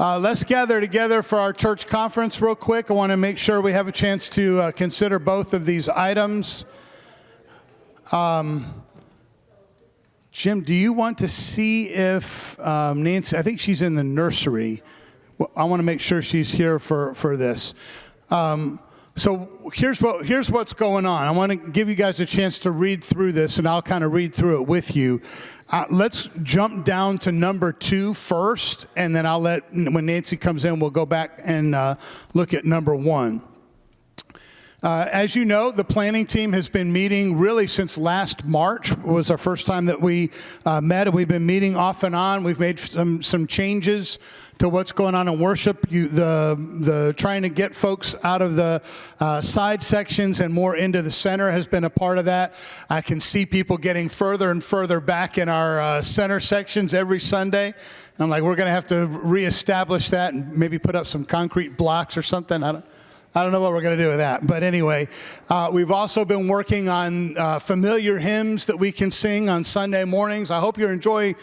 Let's gather together for our church conference real quick. I want to make sure we have a chance to consider both of these items. Jim, do you want to see if Nancy, I think she's in the nursery. I want to make sure she's here for this. So here's what's going on. I want to give you guys a chance to read through this, and I'll kind of read through it with you. Let's jump down to number 2 first, and then when Nancy comes in, we'll go back and look at number 1. As you know, the planning team has been meeting really since last March was our first time that we met. We've been meeting off and on. We've made some changes to what's going on in worship. The trying to get folks out of the side sections and more into the center has been a part of that. I can see people getting further and further back in our center sections every Sunday. I'm like, we're going to have to reestablish that and maybe put up some concrete blocks or something. I don't know what we're going to do with that. But anyway, we've also been working on familiar hymns that we can sing on Sunday mornings. I hope you're enjoying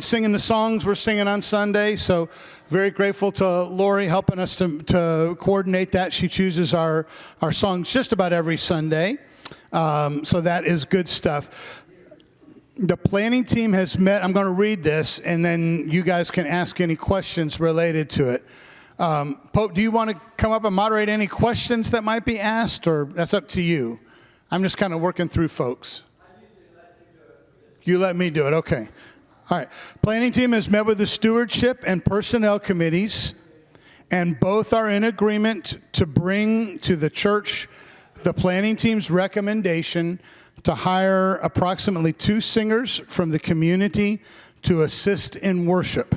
singing the songs we're singing on Sunday. So very grateful to Lori helping us to coordinate that. She chooses our songs just about every Sunday. So that is good stuff. The planning team has met. I'm going to read this, and then you guys can ask any questions related to it. Pope, do you want to come up and moderate any questions that might be asked, or that's up to you? I'm just kind of working through folks. You let me do it, okay. All right. Planning team has met with the stewardship and personnel committees, and both are in agreement to bring to the church the planning team's recommendation to hire approximately 2 singers from the community to assist in worship.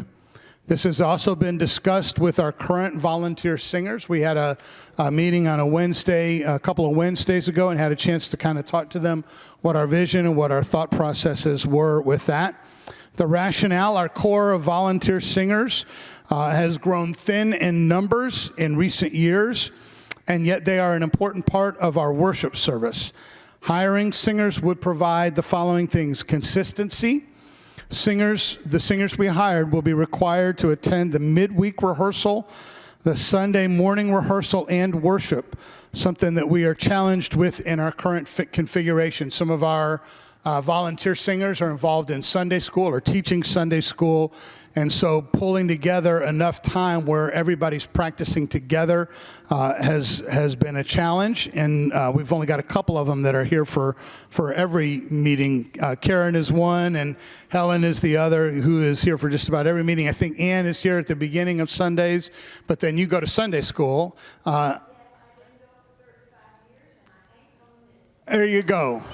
This has also been discussed with our current volunteer singers. We had a meeting on a couple of Wednesdays ago, and had a chance to kind of talk to them what our vision and what our thought processes were with that. The rationale, our core of volunteer singers has grown thin in numbers in recent years, and yet they are an important part of our worship service. Hiring singers would provide the following things: consistency. The singers we hired will be required to attend the midweek rehearsal, the Sunday morning rehearsal, and worship, something that we are challenged with in our current configuration. Some of our volunteer singers are involved in Sunday school or teaching Sunday school, and so pulling together enough time where everybody's practicing together has been a challenge, and we've only got a couple of them that are here for every meeting. Karen is one, and Helen is the other, who is here for just about every meeting. I think Ann is here at the beginning of Sundays, but then you go to Sunday school. There you go.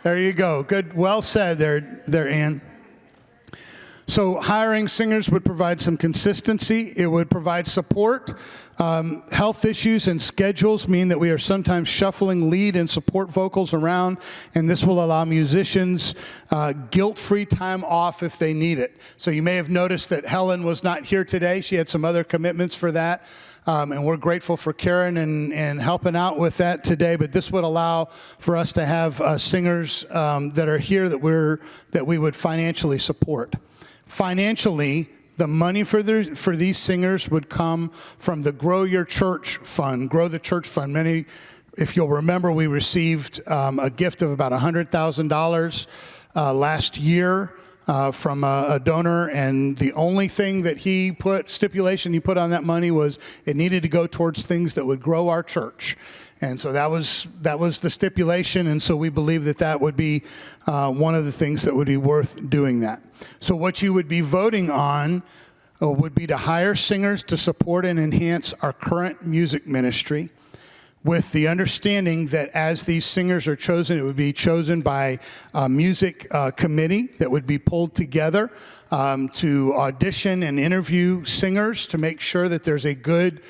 There you go. Good. Well said there, Ann. So hiring singers would provide some consistency. It would provide support. Health issues and schedules mean that we are sometimes shuffling lead and support vocals around, and this will allow musicians guilt-free time off if they need it. So you may have noticed that Helen was not here today. She had some other commitments for that. And we're grateful for Karen and helping out with that today. But this would allow for us to have singers that are here that we would financially support. Financially, the money for these singers would come from the Grow Your Church Fund, Grow the Church Fund. If you'll remember, we received a gift of about $100,000 last year from a donor, and the only thing that stipulation he put on that money was it needed to go towards things that would grow our church. And so that was the stipulation, and so we believe that would be one of the things that would be worth doing that. So what you would be voting on would be to hire singers to support and enhance our current music ministry, with the understanding that as these singers are chosen, it would be chosen by a music committee that would be pulled together to audition and interview singers to make sure that there's a good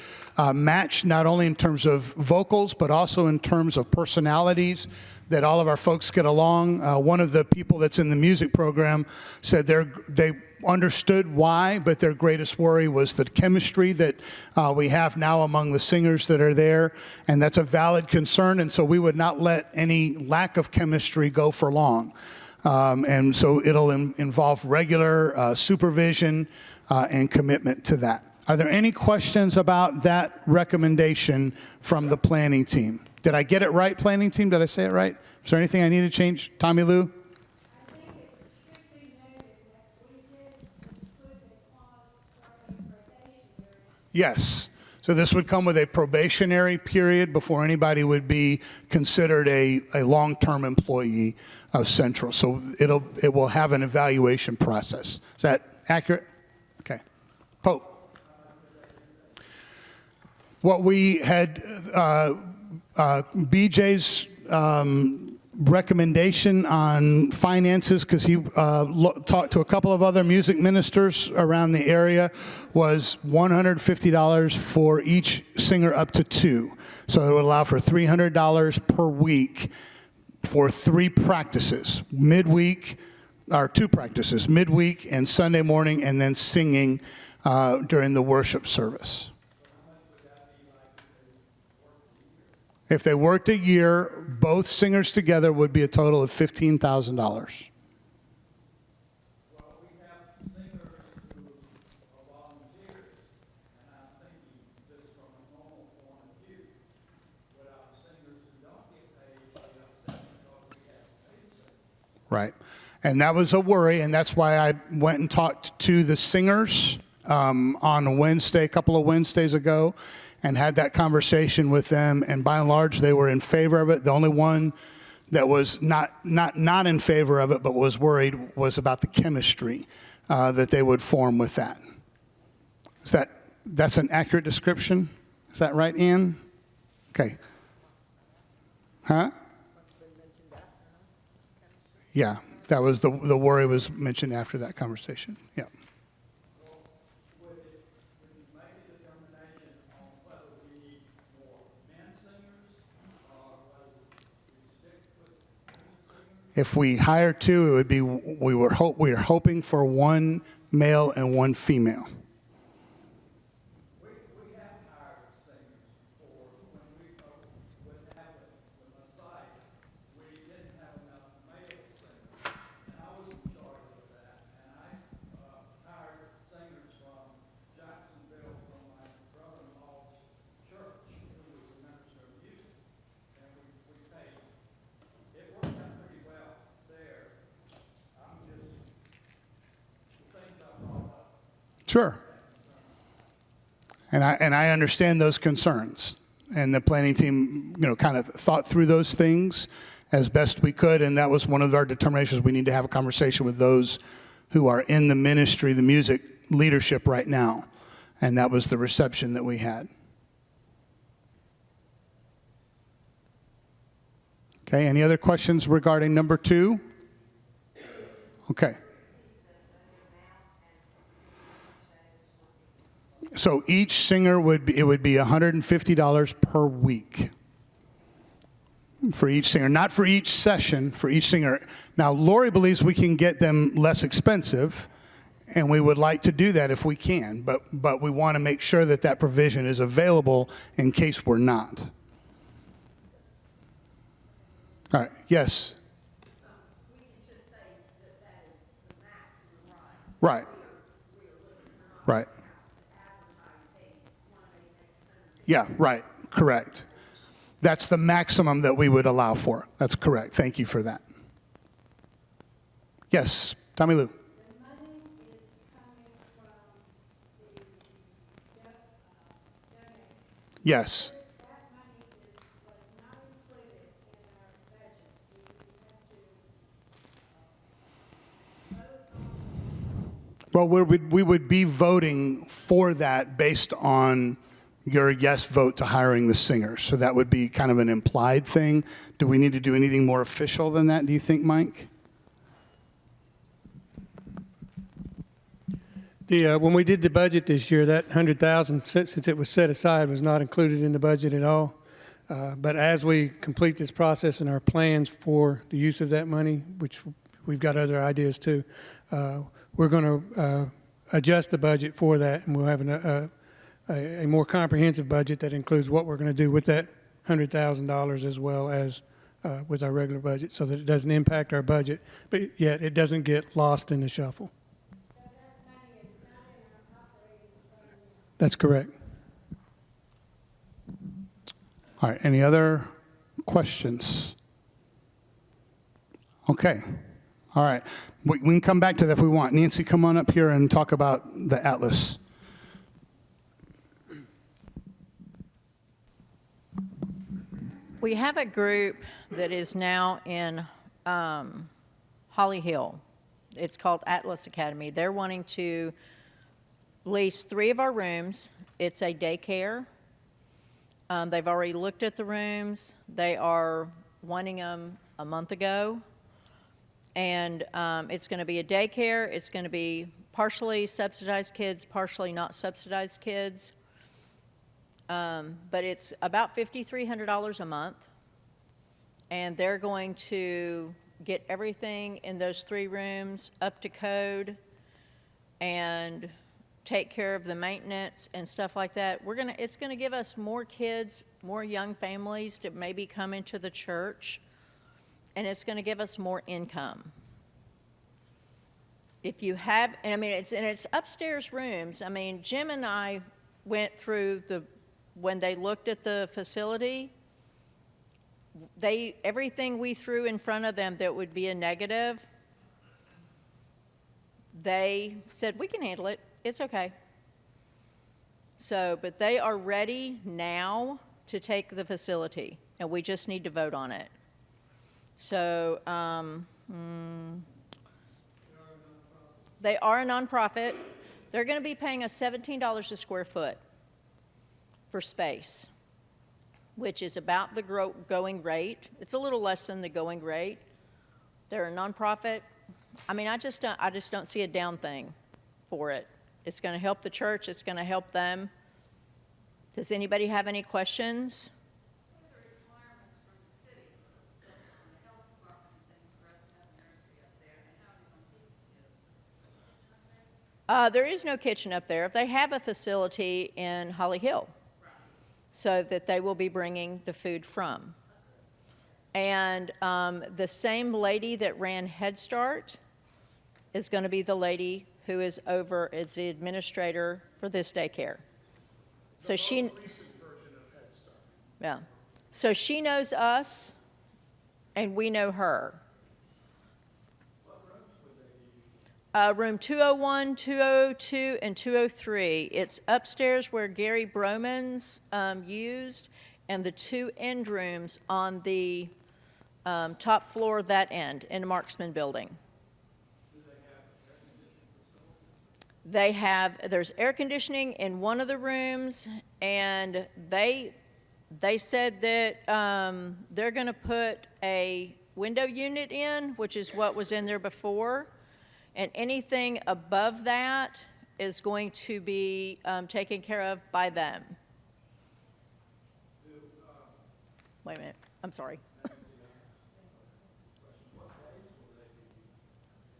match, not only in terms of vocals, but also in terms of personalities, that all of our folks get along. One of the people that's in the music program said they understood why, but their greatest worry was the chemistry that we have now among the singers that are there, and that's a valid concern, and so we would not let any lack of chemistry go for long. And so it'll involve regular supervision and commitment to that. Are there any questions about that recommendation from the planning team? Did I get it right, planning team? Did I say it right? Is there anything I need to change? Tommy Lou? Yes. So this would come with a probationary period before anybody would be considered a long-term employee of Central. So it will have an evaluation process. Is that accurate? Okay. Pope. What we had, BJ's recommendation on finances, because he talked to a couple of other music ministers around the area, was $150 for each singer up to 2. So it would allow for $300 per week for 3 practices, midweek, or 2 practices, midweek and Sunday morning, and then singing during the worship service. If they worked a year, both singers together would be a total of $15,000. Well, we have singers who are volunteers, and I'm thinking just from a normal point of view, without singers who don't get paid, we upset because we have paid singers. Right. And that was a worry, and that's why I went and talked to the singers on a Wednesday, a couple of Wednesdays ago, and had that conversation with them, and by and large, they were in favor of it. The only one that was not in favor of it, but was worried, was about the chemistry that they would form with that. That's an accurate description? Is that right, Ann? Okay. Huh? Yeah, that was the worry was mentioned after that conversation. Yeah. If we hire 2, it would be we are hoping for 1 male and 1 female. We have hired singers before. When we would have the Messiah, we didn't have enough male singers, and I was in charge of that. And I hired singers from Jacksonville from my brother-in-law's church, who was a minister of music, and we paid. It worked out pretty well there. I'm just the things I brought up. Sure. And I understand those concerns. And the planning team, kind of thought through those things as best we could, and that was one of our determinations. We need to have a conversation with those who are in the ministry, the music leadership right now. And that was the reception that we had. Okay, any other questions regarding number 2? Okay. So each singer would be $150 per week for each singer, not for each session, for each singer. Now, Lori believes we can get them less expensive, and we would like to do that if we can, but we want to make sure that that provision is available in case we're not. All right, yes? We can just say that is the maximum, Right. Right. Yeah, right, correct. That's the maximum that we would allow for. That's correct. Thank you for that. Yes, Tommy Lou. The money is coming from the donation. Yes. That money was not included in our budget. We have to vote on. Well, we would be voting for that based on your yes vote to hiring the singers. So that would be kind of an implied thing. Do we need to do anything more official than that, do you think, Mike? When we did the budget this year, that $100,000, since it was set aside, was not included in the budget at all. But as we complete this process and our plans for the use of that money, which we've got other ideas too, we're going to adjust the budget for that, and we'll have a more comprehensive budget that includes what we're going to do with that $100,000 as well as with our regular budget, so that it doesn't impact our budget, but yet it doesn't get lost in the shuffle. So that money is not in our operating That's correct. All right, any other questions? Okay, all right. We can come back to that if we want. Nancy, come on up here and talk about the Atlas. We have a group that is now in Holly Hill. It's called Atlas Academy. They're wanting to lease 3 of our rooms. It's a daycare. They've already looked at the rooms. They are wanting them a month ago. And it's going to be a daycare. It's going to be partially subsidized kids, partially not subsidized kids. But it's about $5,300 a month. And they're going to get everything in those 3 rooms up to code and take care of the maintenance and stuff like that. It's going to give us more kids, more young families to maybe come into the church, and it's going to give us more income. If you have, and I mean, it's upstairs rooms. I mean, Jim and I went through when they looked at the facility, everything we threw in front of them that would be a negative, they said, we can handle it. It's okay. So, but they are ready now to take the facility, and we just need to vote on it. So, they are a nonprofit. They're going to be paying us $17 a square foot for space, which is about the going rate. It's a little less than the going rate. They're a nonprofit. I mean, I just don't see a down thing for it. It's going to help the church. It's going to help them. Does anybody have any questions? What are the requirements from the city, from the health department and things for us to have a nursery up there, and how do you want to keep the kids? There is no kitchen up there. They have a facility in Holly Hill, so that they will be bringing the food from. And the same lady that ran Head Start is going to be the lady who is the administrator for this daycare. So she, Recent version of Head Start. yeah. So she knows us, and we know her. Room 201, 202, and 203. It's upstairs where Gary Broman's used, and the 2 end rooms on the top floor of that end in the Marksman building. There's air conditioning in one of the rooms, and they said that they're going to put a window unit in, which is what was in there before. And anything above that is going to be taken care of by them. Wait a minute, I'm sorry.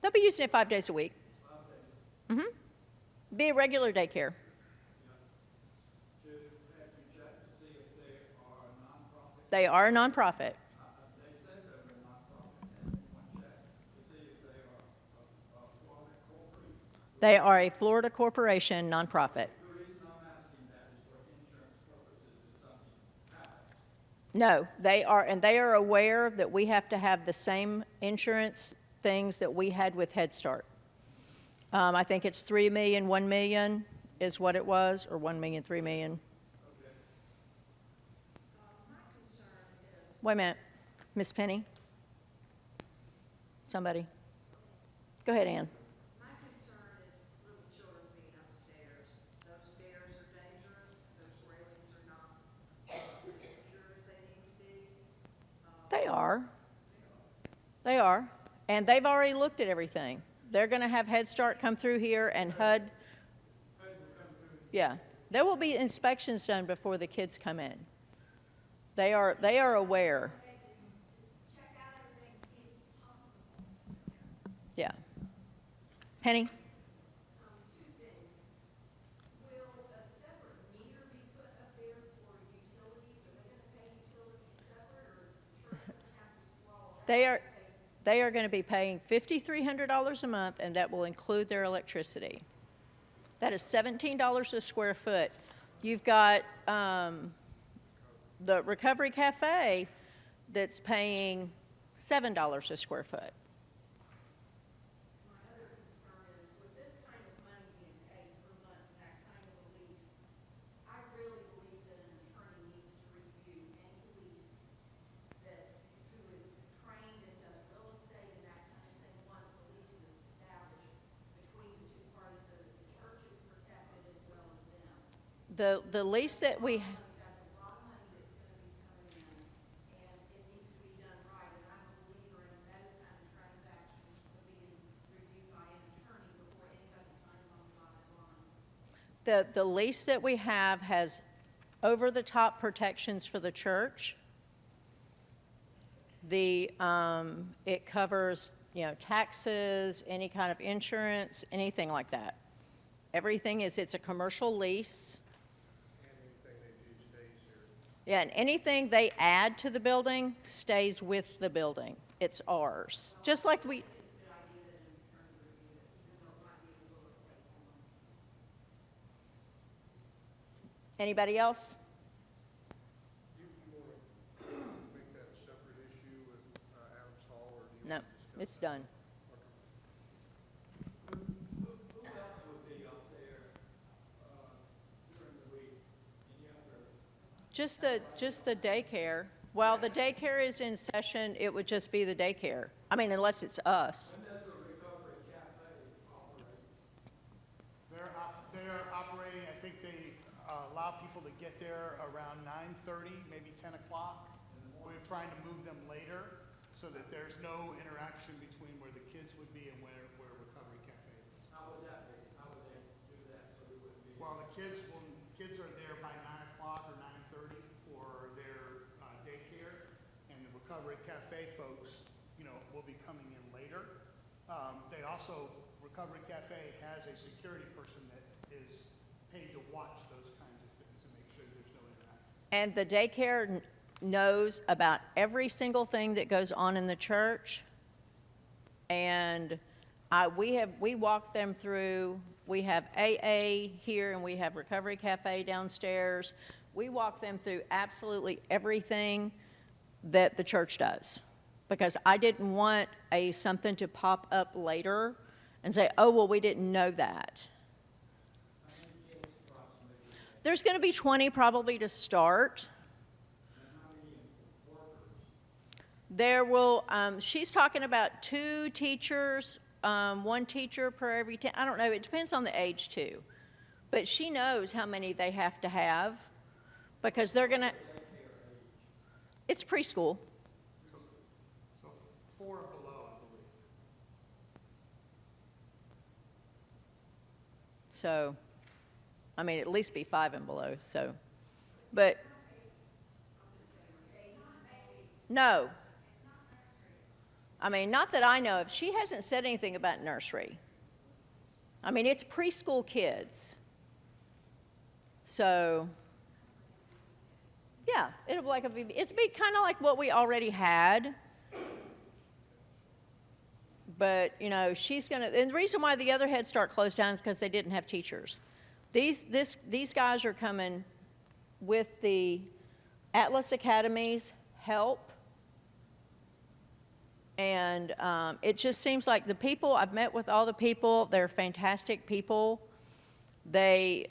They'll be using it 5 days a week. Mm-hmm. Be a regular daycare. They are a nonprofit. They are a Florida corporation nonprofit. The reason I'm asking that is for insurance purposes if something happens. No, they are, and they are aware that we have to have the same insurance things that we had with Head Start. I think it's $3 million, $1 million is what it was, or $1 million, $3 million. My concern is, Wait a minute, Miss Penny? Somebody? Go ahead, Ann. my concern is little children being upstairs. Those stairs are dangerous, those railings are not as secure as they need to be. They are. They are. And they've already looked at everything. They're going to have Head Start come through here and HUD. Yeah. There will be inspections done before the kids come in. They are aware. Check out everything, see if it's possible. Yeah. Penny? 2 things. Will a separate meter be put up there for utilities? Are they gonna pay utilities separate, or is the church gonna have to swallow that? They are going to be paying $5,300 a month, and that will include their electricity. That is $17 a square foot. You've got the Recovery Cafe that's paying $7 a square foot. My other concern is with this kind of money being paid per month, that kind of a lease, I really believe that an attorney needs to review any lease that, who is trained and does real estate and that kind of thing, once the lease is established between the two parties so that the church is protected as well as them. The lease that we, That's a lot of money that's gonna be coming in, and it needs to be done right, and I'm a believer in those kind of transactions being reviewed by an attorney before anybody signs on the dotted line. the lease that we have has over-the-top protections for the church. It covers, taxes, any kind of insurance, anything like that. Everything it's a commercial lease. Yeah, and anything they add to the building stays with the building. It's ours. Just like we. Anybody else? You want to make that a separate issue with Adams Hall, or do you? No, want to discuss it's that? done. Who else would be up there during the week? Any other? Just the daycare. While the daycare is in session, it would just be the daycare. I mean, unless it's us. When does the Recovery Cafe operate? They're operating, I think they allow people to get there around 9:30, maybe 10 o'clock. We're trying to move them later so that there's no interaction between where the kids would be and where Recovery Cafe is. How would that be? How would they do that so we wouldn't be? Well, the kids are there by 9 o'clock or 9:30 for their daycare, and the Recovery Cafe folks, will be coming in later. They also, Recovery Cafe has a security person that is paid to watch those kinds of things and make sure there's no interaction. And the daycare knows about every single thing that goes on in the church. And we walk them through. We have AA here and we have Recovery Cafe downstairs. We walk them through absolutely everything that the church does. Because I didn't want something to pop up later and say, oh, well, we didn't know that. There's going to be 20 probably to start. There will, she's talking about 2 teachers, 1 teacher per every 10. I don't know, it depends on the age too. But she knows how many they have to have because they're going to, it's preschool. So 4 and below, I believe. So, I mean, at least be 5 and below, so. But, no. I mean, not that I know of. She hasn't said anything about nursery. I mean, it's preschool kids. So, yeah, it'll be like it's be kind of like what we already had. But, she's going to, and the reason why the other Head Start closed down is because they didn't have teachers. These guys are coming with the Atlas Academy's help. And it just seems like the people, I've met with all the people, they're fantastic people. I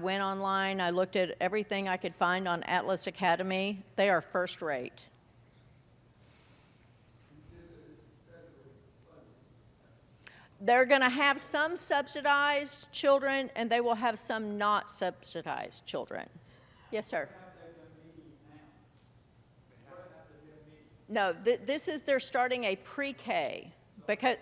went online, I looked at everything I could find on Atlas Academy. They are first rate. They're going to have some subsidized children, and they will have some not subsidized children. Yes, sir. No, they're starting a pre-K because,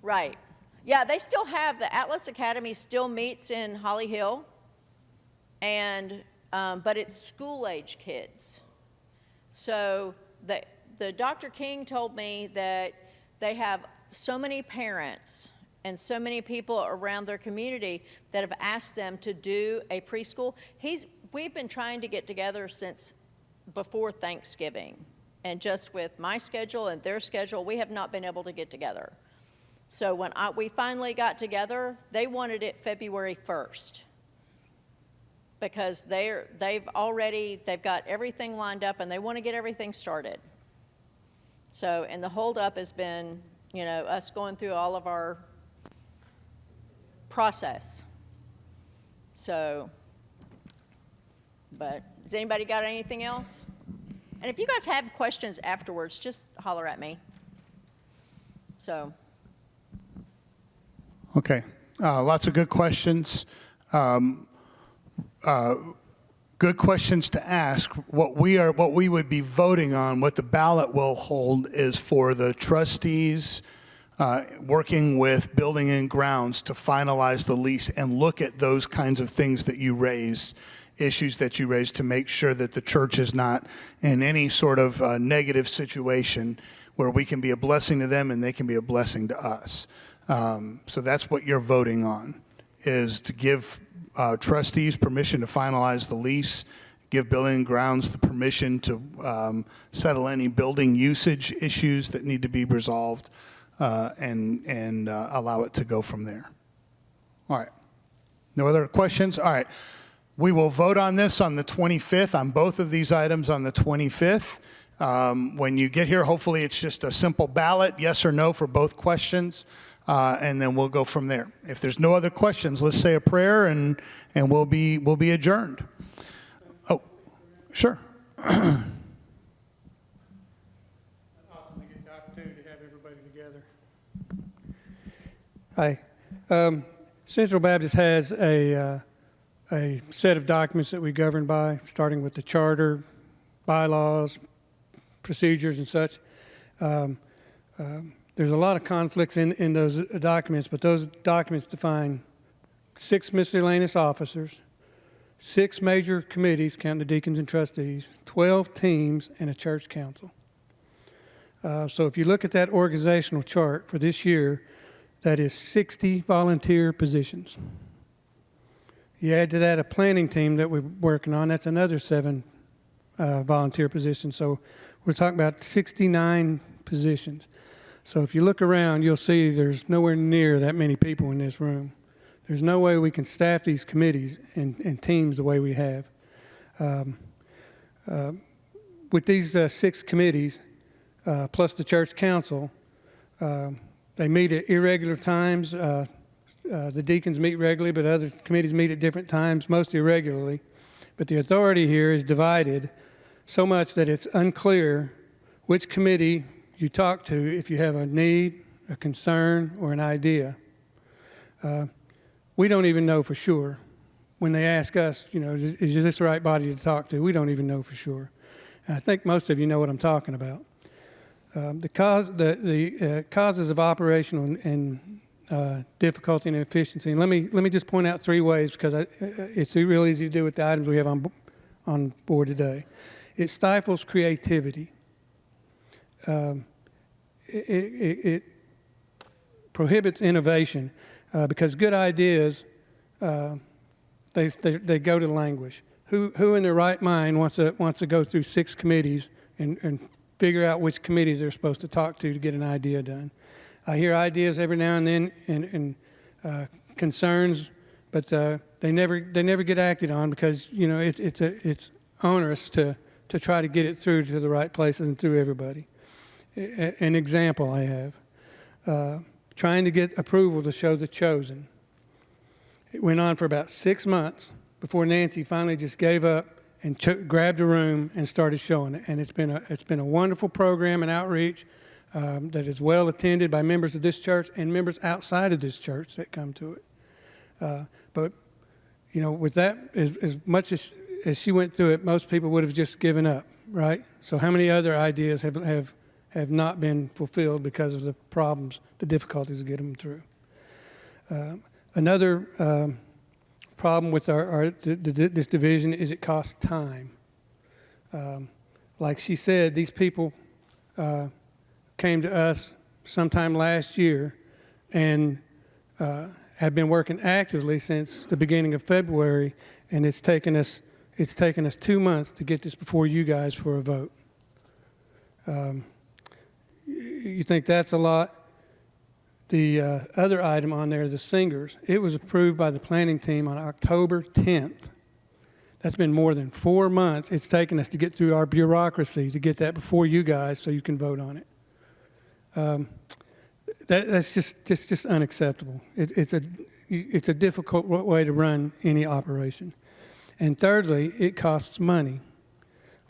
right. Yeah, they still have, the Atlas Academy still meets in Holly Hill, and, but it's school-age kids. So the Dr. King told me that they have so many parents and so many people around their community that have asked them to do a preschool. We've been trying to get together since before Thanksgiving. And just with my schedule and their schedule, we have not been able to get together. So when we finally got together, they wanted it February 1st. Because they've got everything lined up and they want to get everything started. So, and the holdup has been, us going through all of our process. So, but has anybody got anything else? And if you guys have questions afterwards, just holler at me. So. Okay, lots of good questions. Good questions to ask. What we would be voting on, what the ballot will hold, is for the trustees working with Building and Grounds to finalize the lease and look at those kinds of things that you raised, issues that you raised, to make sure that the church is not in any sort of negative situation where we can be a blessing to them and they can be a blessing to us. So that's what you're voting on, is to give trustees permission to finalize the lease, give Building and Grounds the permission to settle any building usage issues that need to be resolved, and allow it to go from there. All right. No other questions? All right. We will vote on this on the 25th, on both of these items on the 25th. When you get here, hopefully it's just a simple ballot, yes or no for both questions. And then we'll go from there. If there's no other questions, let's say a prayer and we'll be adjourned. Oh, sure. Often we get the opportunity to have everybody together. Hi. Central Baptist has a set of documents that we govern by, starting with the charter, bylaws, procedures, and such. There's a lot of conflicts in those documents, but those documents define 6 miscellaneous officers, 6 major committees, counting the deacons and trustees, 12 teams, and a church council. So if you look at that organizational chart for this year, that is 60 volunteer positions. You add to that a planning team that we're working on, that's another 7 volunteer positions. So we're talking about 69 positions. So if you look around, you'll see there's nowhere near that many people in this room. There's no way we can staff these committees and teams the way we have. With these 6 committees, plus the church council, they meet at irregular times. The deacons meet regularly, but other committees meet at different times, mostly irregularly. But the authority here is divided so much that it's unclear which committee you talk to if you have a need, a concern, or an idea. We don't even know for sure. When they ask us, is this the right body to talk to? We don't even know for sure. And I think most of you know what I'm talking about. The causes of operational and difficulty and inefficiency. And let me just point out 3 ways, because it's real easy to do with the items we have on board today. It stifles creativity. It prohibits innovation, because good ideas, they go to languish. Who in their right mind wants to go through 6 committees and figure out which committee they're supposed to talk to get an idea done? I hear ideas every now and then and concerns, but they never get acted on, because it's onerous to try to get it through to the right places and through everybody. An example I have, trying to get approval to show The Chosen. It went on for about 6 months before Nancy finally just gave up and grabbed a room and started showing it. And it's been a wonderful program and outreach that is well attended by members of this church and members outside of this church that come to it. But with that, as much as she went through it, most people would have just given up, right? So how many other ideas have not been fulfilled because of the problems, the difficulties of getting them through? Another problem with this division is it costs time. Like she said, these people came to us sometime last year and have been working actively since the beginning of February, and it's taken us 2 months to get this before you guys for a vote. You think that's a lot? The other item on there, the singers, it was approved by the planning team on October 10th. That's been more than 4 months it's taken us to get through our bureaucracy to get that before you guys so you can vote on it. That's just unacceptable. It's a difficult way to run any operation. And thirdly, it costs money.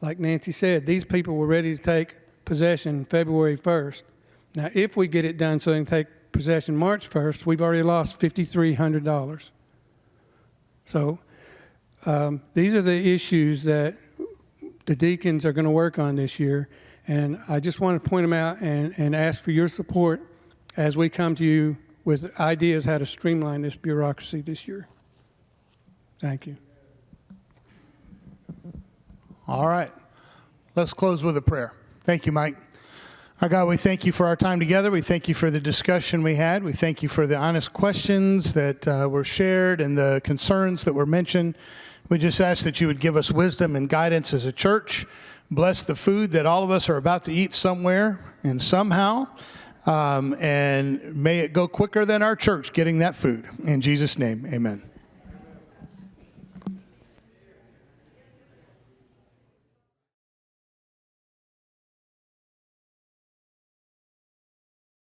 Like Nancy said, these people were ready to take possession February 1st. Now, if we get it done so they can take possession March 1st, we've already lost $5,300. So these are the issues that the deacons are going to work on this year. And I just want to point them out and ask for your support as we come to you with ideas how to streamline this bureaucracy this year. Thank you. All right. Let's close with a prayer. Thank you, Mike. Our God, we thank you for our time together. We thank you for the discussion we had. We thank you for the honest questions that were shared and the concerns that were mentioned. We just ask that you would give us wisdom and guidance as a church. Bless the food that all of us are about to eat somewhere and somehow. And may it go quicker than our church getting that food. In Jesus' name, amen.